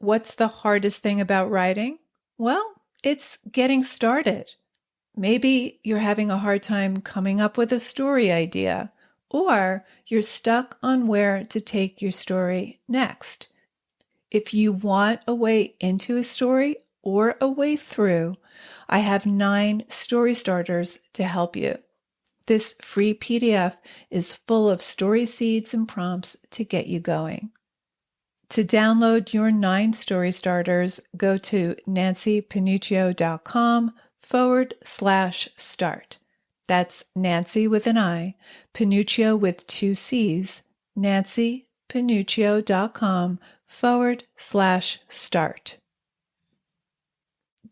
What's the hardest thing about writing? Well, it's getting started. Maybe you're having a hard time coming up with a story idea, or you're stuck on where to take your story next. If you want a way into a story or a way through, I have 9 story starters to help you. This free PDF is full of story seeds and prompts to get you going. To download your 9 story starters, go to nancypanuccio.com/start. That's Nancy with an I, Panuccio with 2 C's, nancypanuccio.com/start.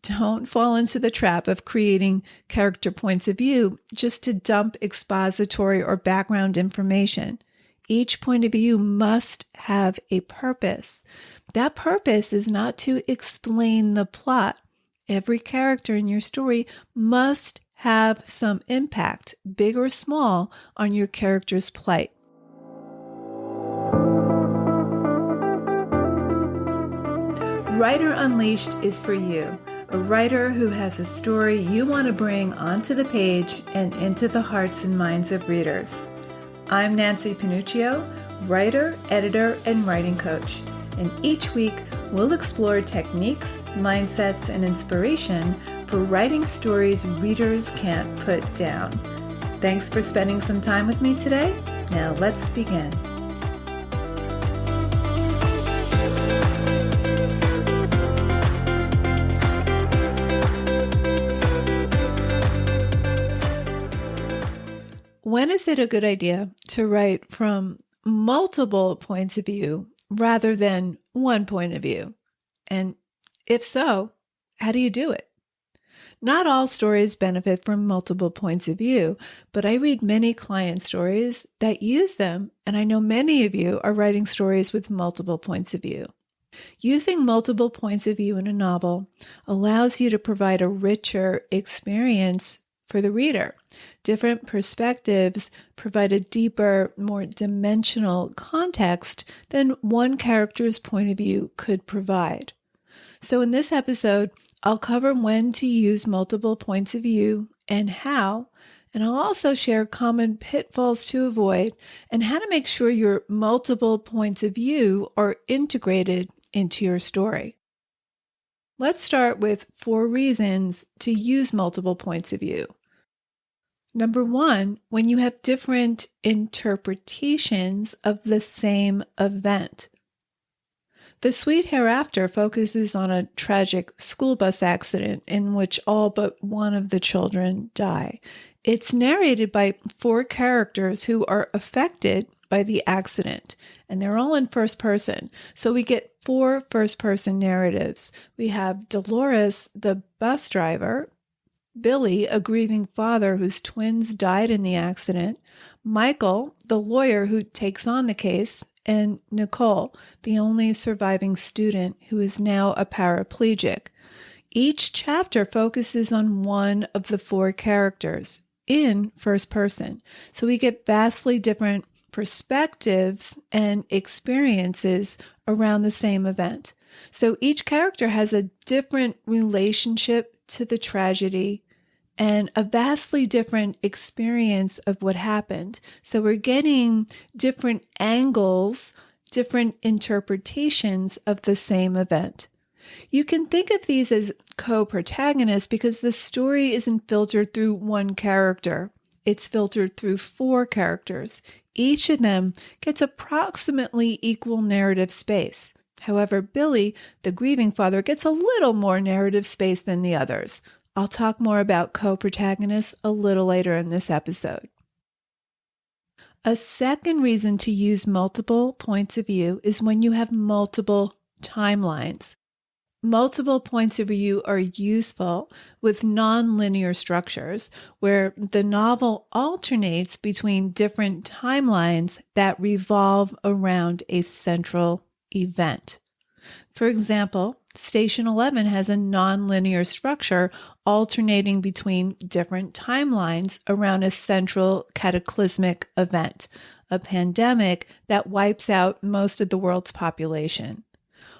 Don't fall into the trap of creating character points of view just to dump expository or background information. Each point of view must have a purpose. That purpose is not to explain the plot. Every character in your story must have some impact, big or small, on your character's plight. Writer Unleashed is for you, a writer who has a story you want to bring onto the page and into the hearts and minds of readers. I'm Nancy Panuccio, writer, editor, and writing coach. And each week, we'll explore techniques, mindsets, and inspiration for writing stories readers can't put down. Thanks for spending some time with me today. Now let's begin. When is it a good idea to write from multiple points of view rather than one point of view? And if so, how do you do it? Not all stories benefit from multiple points of view, but I read many client stories that use them, and I know many of you are writing stories with multiple points of view. Using multiple points of view in a novel allows you to provide a richer experience for the reader. Different perspectives provide a deeper, more dimensional context than one character's point of view could provide. So in this episode, I'll cover when to use multiple points of view and how, and I'll also share common pitfalls to avoid and how to make sure your multiple points of view are integrated into your story. Let's start with 4 reasons to use multiple points of view. Number 1, when you have different interpretations of the same event. The Sweet Hereafter focuses on a tragic school bus accident in which all but one of the children die. It's narrated by 4 characters who are affected by the accident, and they're all in first person. So we get 4 first-person narratives. We have Dolores, the bus driver, Billy, a grieving father whose twins died in the accident, Michael, the lawyer who takes on the case, and Nicole, the only surviving student who is now a paraplegic. Each chapter focuses on one of the 4 characters in first person, so we get vastly different perspectives and experiences around the same event. So each character has a different relationship to the tragedy and a vastly different experience of what happened. So we're getting different angles, different interpretations of the same event. You can think of these as co-protagonists because the story isn't filtered through one character. It's filtered through 4 characters. Each of them gets approximately equal narrative space. However, Billy, the grieving father, gets a little more narrative space than the others. I'll talk more about co-protagonists a little later in this episode. A second reason to use multiple points of view is when you have multiple timelines. Multiple points of view are useful with non-linear structures where the novel alternates between different timelines that revolve around a central event. For example, Station 11 has a non-linear structure alternating between different timelines around a central cataclysmic event, a pandemic that wipes out most of the world's population.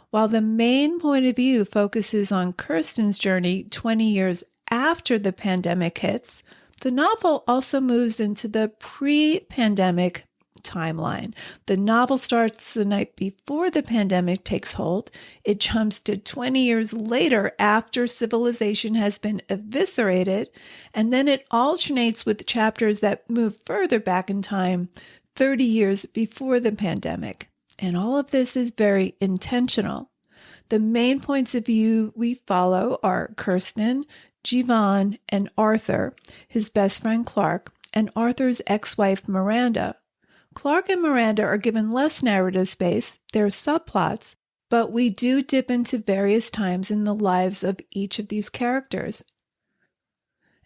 While the main point of view focuses on Kirsten's journey 20 years after the pandemic hits, the novel also moves into the pre-pandemic timeline. The novel starts the night before the pandemic takes hold. It jumps to 20 years later after civilization has been eviscerated, and then it alternates with chapters that move further back in time, 30 years before the pandemic. And all of this is very intentional. The main points of view we follow are Kirsten, Jivan, and Arthur, his best friend Clark, and Arthur's ex-wife Miranda. Clark and Miranda are given less narrative space, they're subplots, but we do dip into various times in the lives of each of these characters.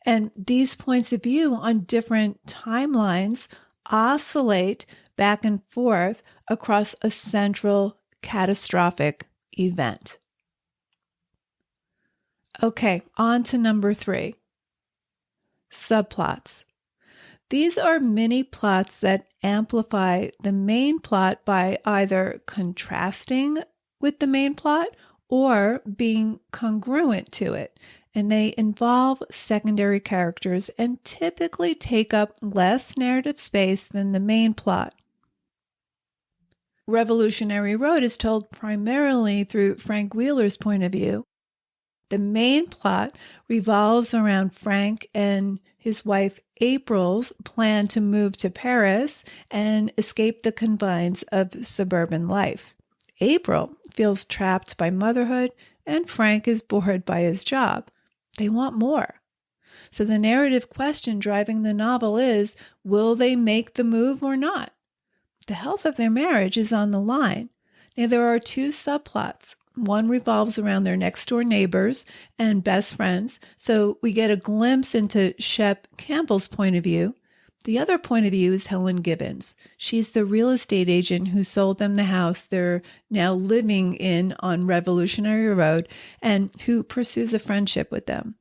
And these points of view on different timelines oscillate back and forth across a central catastrophic event. Okay, on to number 3. Subplots. These are mini plots that amplify the main plot by either contrasting with the main plot or being congruent to it, and they involve secondary characters and typically take up less narrative space than the main plot. Revolutionary Road is told primarily through Frank Wheeler's point of view. The main plot revolves around Frank and his wife April's plan to move to Paris and escape the confines of suburban life. April feels trapped by motherhood, and Frank is bored by his job. They want more. So the narrative question driving the novel is, will they make the move or not? The health of their marriage is on the line. Now, there are 2 subplots. One revolves around their next-door neighbors and best friends, so we get a glimpse into Shep Campbell's point of view. The other point of view is Helen Gibbons. She's the real estate agent who sold them the house they're now living in on Revolutionary Road and who pursues a friendship with them.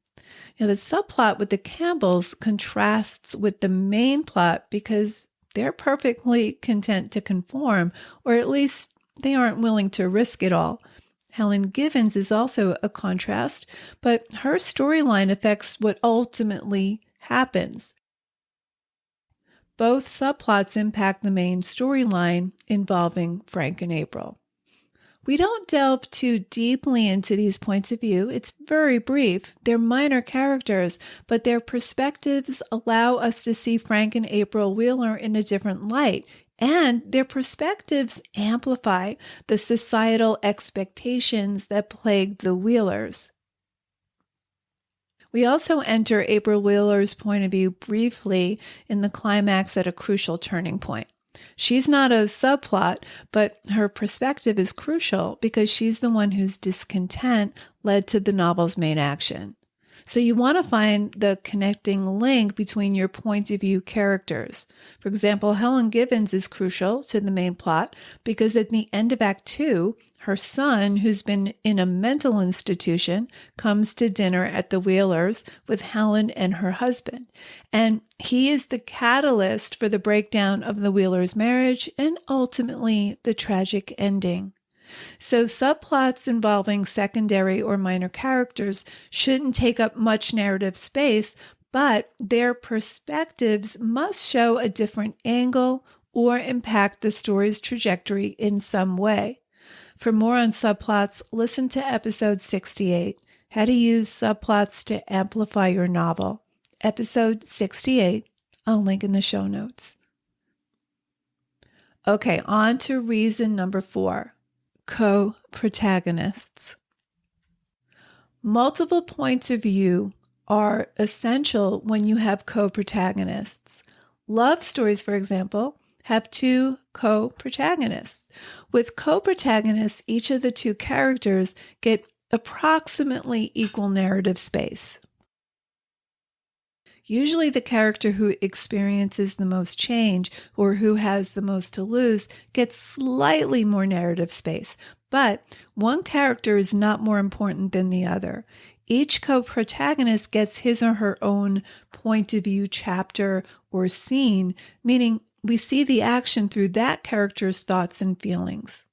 Now, the subplot with the Campbells contrasts with the main plot because they're perfectly content to conform, or at least they aren't willing to risk it all. Helen Gibbons is also a contrast, but her storyline affects what ultimately happens. Both subplots impact the main storyline involving Frank and April. We don't delve too deeply into these points of view. It's very brief. They're minor characters, but their perspectives allow us to see Frank and April Wheeler in a different light, and their perspectives amplify the societal expectations that plague the Wheelers. We also enter April Wheeler's point of view briefly in the climax at a crucial turning point. She's not a subplot, but her perspective is crucial because she's the one whose discontent led to the novel's main action. So you want to find the connecting link between your point of view characters. For example, Helen Gibbons is crucial to the main plot because at the end of Act 2, her son, who's been in a mental institution, comes to dinner at the Wheelers with Helen and her husband. And he is the catalyst for the breakdown of the Wheelers' marriage and ultimately the tragic ending. So subplots involving secondary or minor characters shouldn't take up much narrative space, but their perspectives must show a different angle or impact the story's trajectory in some way. For more on subplots, listen to episode 68, How to Use Subplots to Amplify Your Novel. Episode 68, I'll link in the show notes. Okay, on to reason number 4, co-protagonists. Multiple points of view are essential when you have co-protagonists. Love stories, for example, have 2 co-protagonists. With co-protagonists, each of the 2 characters get approximately equal narrative space. Usually the character who experiences the most change or who has the most to lose gets slightly more narrative space, but one character is not more important than the other. Each co-protagonist gets his or her own point of view chapter or scene, meaning we see the action through that character's thoughts and feelings.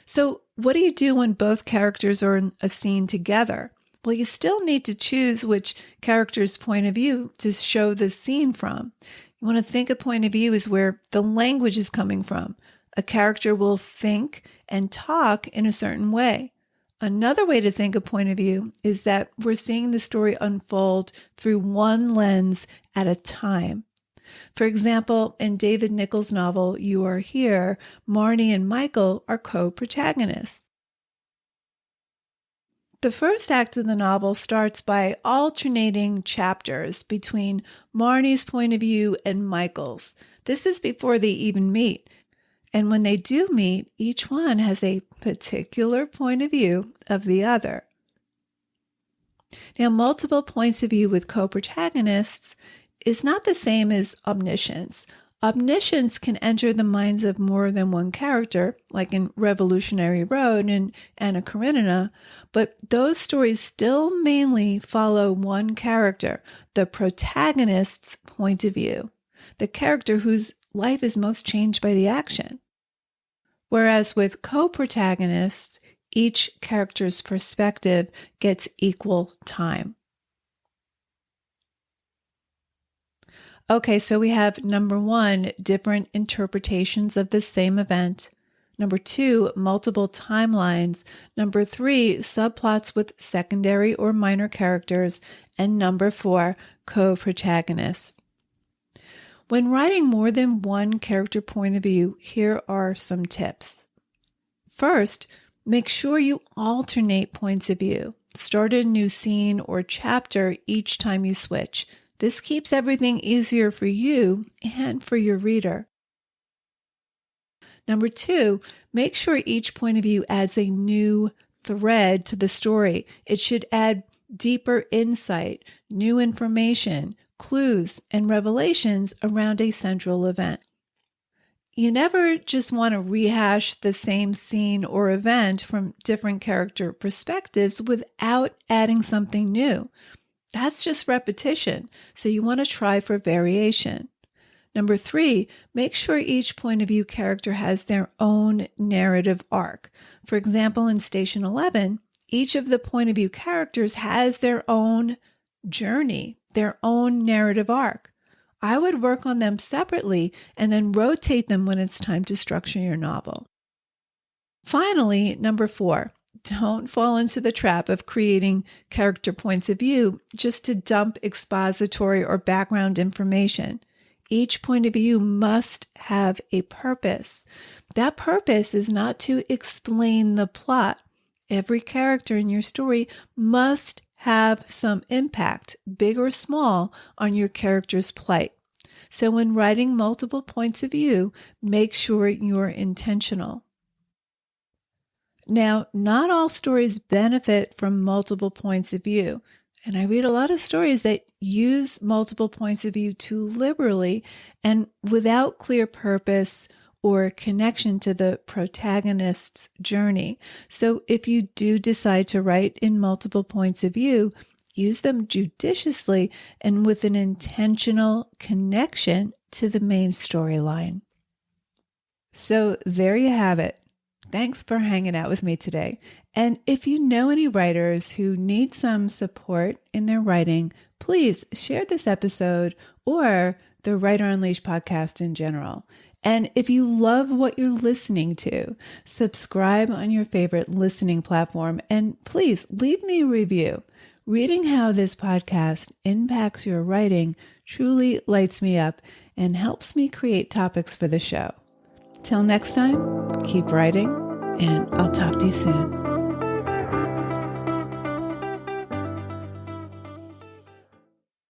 So what do you do when both characters are in a scene together? Well, you still need to choose which character's point of view to show the scene from. You want to think a point of view is where the language is coming from. A character will think and talk in a certain way. Another way to think a point of view is that we're seeing the story unfold through one lens at a time. For example, in David Nichols' novel, You Are Here, Marnie and Michael are co-protagonists. The first act of the novel starts by alternating chapters between Marnie's point of view and Michael's. This is before they even meet. And when they do meet, each one has a particular point of view of the other. Now, multiple points of view with co-protagonists is not the same as omniscience. Omniscience can enter the minds of more than one character, like in Revolutionary Road and Anna Karenina, but those stories still mainly follow one character, the protagonist's point of view, the character whose life is most changed by the action. Whereas with co-protagonists, each character's perspective gets equal time. Okay, so we have number 1, different interpretations of the same event. Number 2, multiple timelines. Number 3, subplots with secondary or minor characters. And number 4, co-protagonists. When writing more than one character point of view, here are some tips. First, make sure you alternate points of view. Start a new scene or chapter each time you switch. This keeps everything easier for you and for your reader. Number 2, make sure each point of view adds a new thread to the story. It should add deeper insight, new information, clues, and revelations around a central event. You never just want to rehash the same scene or event from different character perspectives without adding something new. That's just repetition, so you want to try for variation. Number 3, make sure each point of view character has their own narrative arc. For example, in Station 11, each of the point of view characters has their own journey, their own narrative arc. I would work on them separately and then rotate them when it's time to structure your novel. Finally, number 4, don't fall into the trap of creating character points of view just to dump expository or background information. Each point of view must have a purpose. That purpose is not to explain the plot. Every character in your story must have some impact, big or small, on your character's plight. So when writing multiple points of view, make sure you're intentional. Now, not all stories benefit from multiple points of view. And I read a lot of stories that use multiple points of view too liberally and without clear purpose or connection to the protagonist's journey. So if you do decide to write in multiple points of view, use them judiciously and with an intentional connection to the main storyline. So there you have it. Thanks for hanging out with me today. And if you know any writers who need some support in their writing, please share this episode or the Writer Unleashed podcast in general. And if you love what you're listening to, subscribe on your favorite listening platform and please leave me a review. Reading how this podcast impacts your writing truly lights me up and helps me create topics for the show. Till next time, keep writing, and I'll talk to you soon.